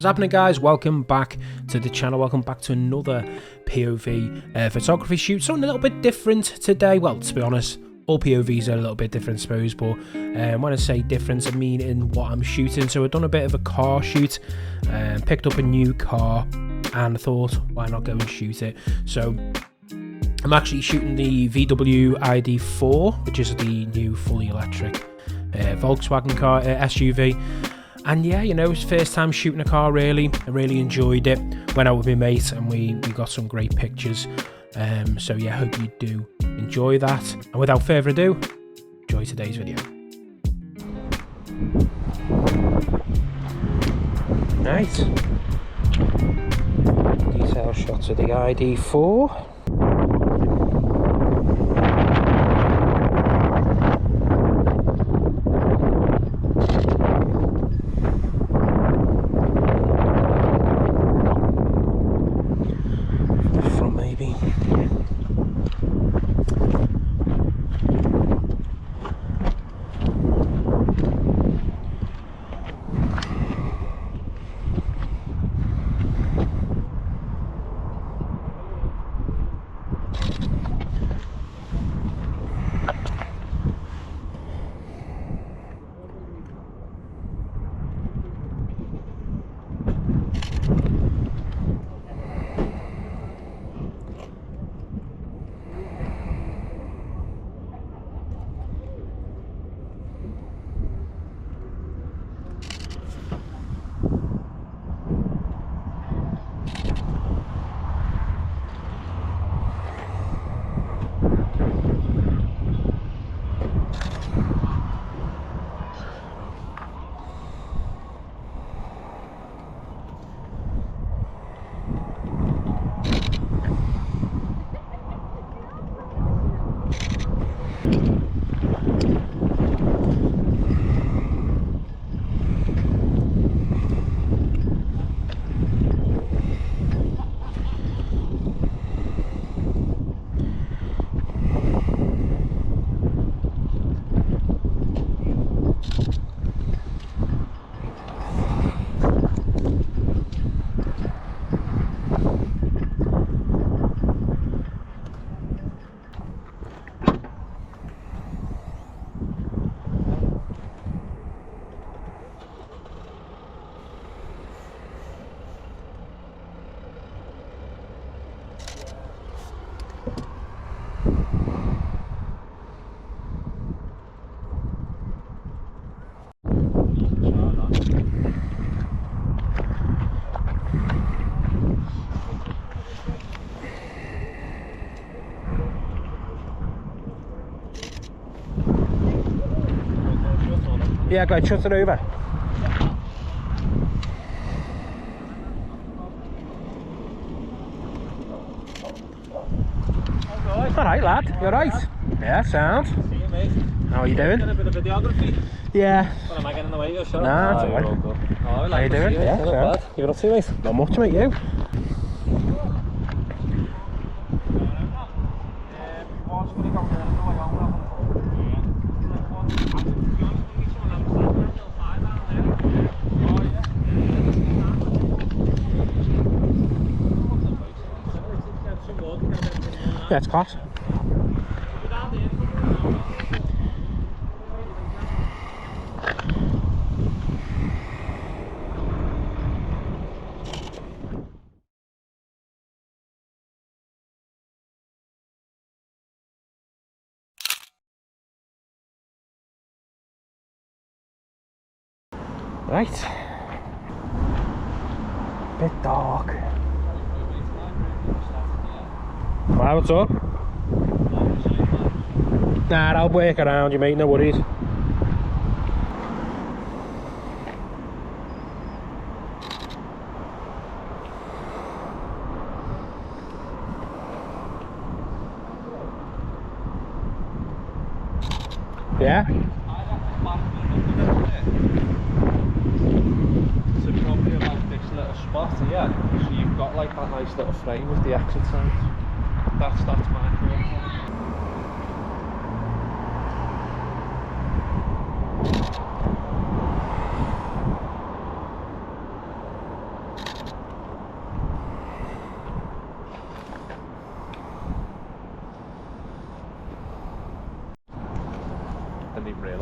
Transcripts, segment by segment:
What's happening, guys? Welcome back to the channel. Welcome back to another POV photography shoot. Something a little bit different today. Well, to be honest, all POVs are a little bit different, I suppose, but when I say different, I mean in what I'm shooting. So I've done a bit of a car shoot, picked up a new car, and thought, why not go and shoot it? So I'm actually shooting the VW ID4, which is the new fully electric Volkswagen car SUV. And yeah, you know, it's first time shooting a car, really. I really enjoyed it. Went out with my mate and we got some great pictures. So yeah, hope you do enjoy that. And without further ado, enjoy today's video. Right. Detail shots of the ID4. Yeah, go ahead, shut it over. It's alright, lad. You alright? Yeah, sound. See you, mate. How are you doing? A bit of videography. Yeah. What am I getting in the way? You're sure? Nah, it's alright. How you doing? Yeah, not sound. bad. You got up to, mate? Not much, mate, you? Yeah, it's class. Right. Bit dark. Wow, what's up? Nah, I'll work around you, mate, no worries. Yeah? So probably about this little spot here. So you've got like that nice little frame with the exit signs. That's my thought.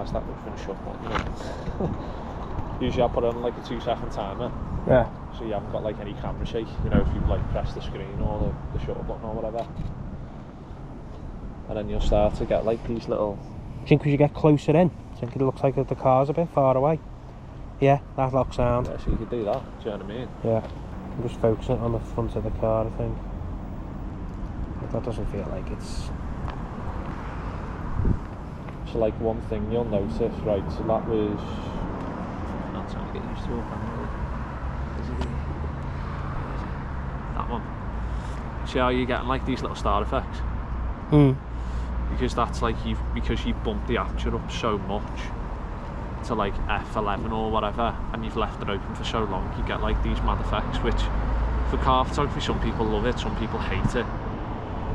cars that would finish up, you know. Usually I put on like a 2-second timer. Yeah. So you haven't got like any camera shake, you know, if you like press the screen or the shutter button or whatever. And then you'll start to get like these little... Do you think we should get closer in? Do you think it looks like the car's a bit far away? Yeah, that looks sound. Yeah, so you could do that, do you know what I mean? Yeah. I'm just focusing on the front of the car, I think. But that doesn't feel like it's... So like one thing you'll notice, right, so that was... I'm not trying to get used to it, that one. See how you're getting like these little star effects? Because that's like because you bumped the aperture up so much to like f11 or whatever, and you've left it open for so long, you get like these mad effects, which for car photography some people love it, some people hate it,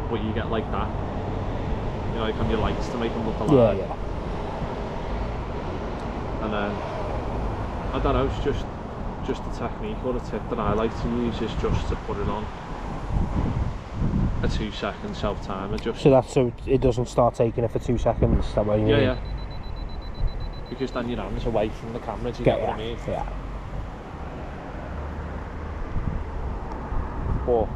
but you get like that, you know, like on your lights to make them look alive. Yeah. And then I don't know, it's just a technique or a tip that I like to use is just to put it on a 2-second self-timer. So that's so it doesn't start taking it for 2 seconds, that way you mean? Yeah. Because then your hand's away from the camera, do you get what I mean? Yeah. But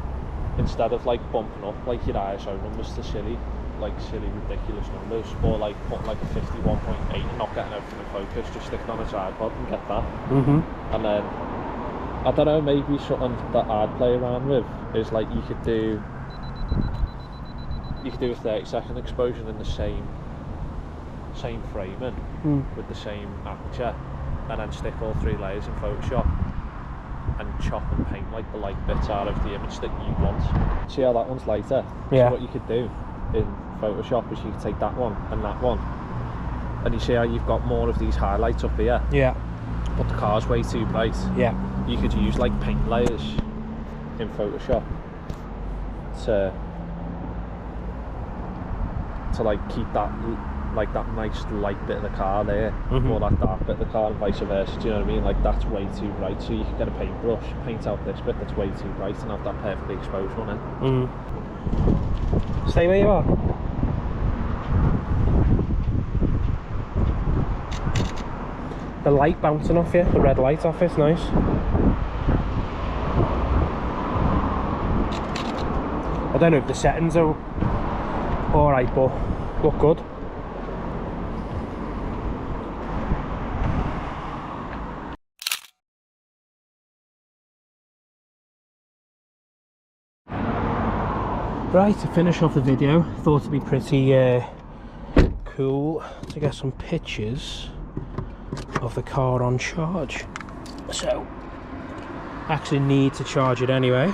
instead of like bumping up like your ISO numbers to silly ridiculous numbers, or like putting like a 51.8 and not getting everything in focus, just stick it on a tripod and get that. And then I don't know, maybe something that I'd play around with is like you could do a 30-second exposure in the same framing with the same aperture, and then stick all 3 layers in Photoshop and chop and paint like the light bits out of the image that you want. See how that one's lighter? Yeah. So what you could do in Photoshop is you could take that one and that one, and you see how you've got more of these highlights up here, but the car's way too bright. You could use like paint layers in Photoshop to like keep that like that nice light bit of the car there, or that dark bit of the car, and vice versa, do you know what I mean? Like that's way too bright, so you can get a paintbrush, paint out this bit that's way too bright and have that perfectly exposed one in. Stay where you are. The light bouncing off you, the red light off it's nice. I don't know if the settings are alright, but look good. Right, to finish off the video, thought it'd be pretty cool to get some pictures of the car on charge. So, actually need to charge it anyway.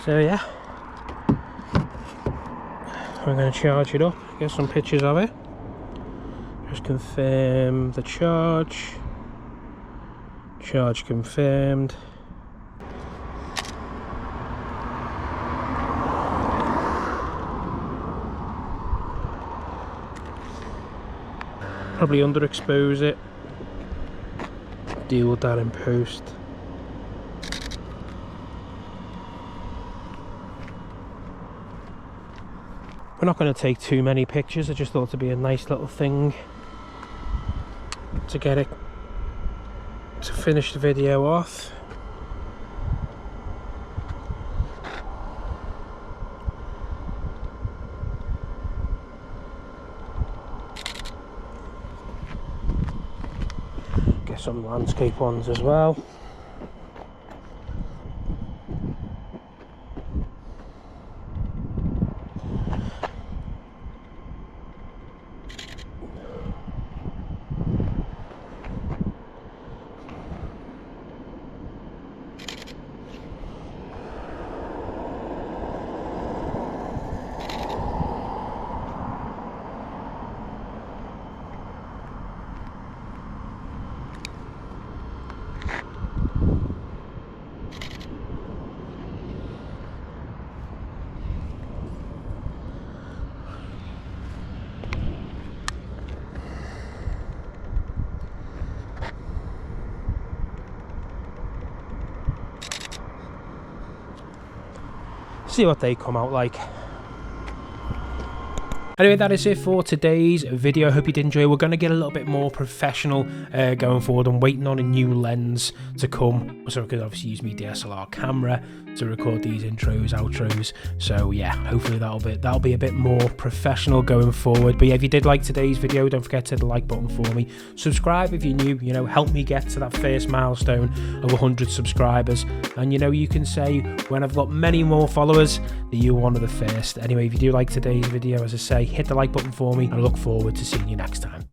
So yeah, I'm going to charge it up, get some pictures of it. Just confirm the charge. Charge confirmed. Probably underexpose it. Deal with that in post. We're not going to take too many pictures. I just thought it'd be a nice little thing to get it to finish the video off. Get some landscape ones as well. See what they come out like. Anyway, that is it for today's video. I hope you did enjoy. We're going to get a little bit more professional going forward. I'm waiting on a new lens to come, so I could obviously use my DSLR camera to record these intros, outros. So yeah, hopefully that'll be a bit more professional going forward. But yeah, if you did like today's video, don't forget to hit the like button for me. Subscribe if you're new, you know, help me get to that first milestone of 100 subscribers. And you know, you can say when I've got many more followers that you're one of the first. Anyway, if you do like today's video, as I say, hit the like button for me, and I look forward to seeing you next time.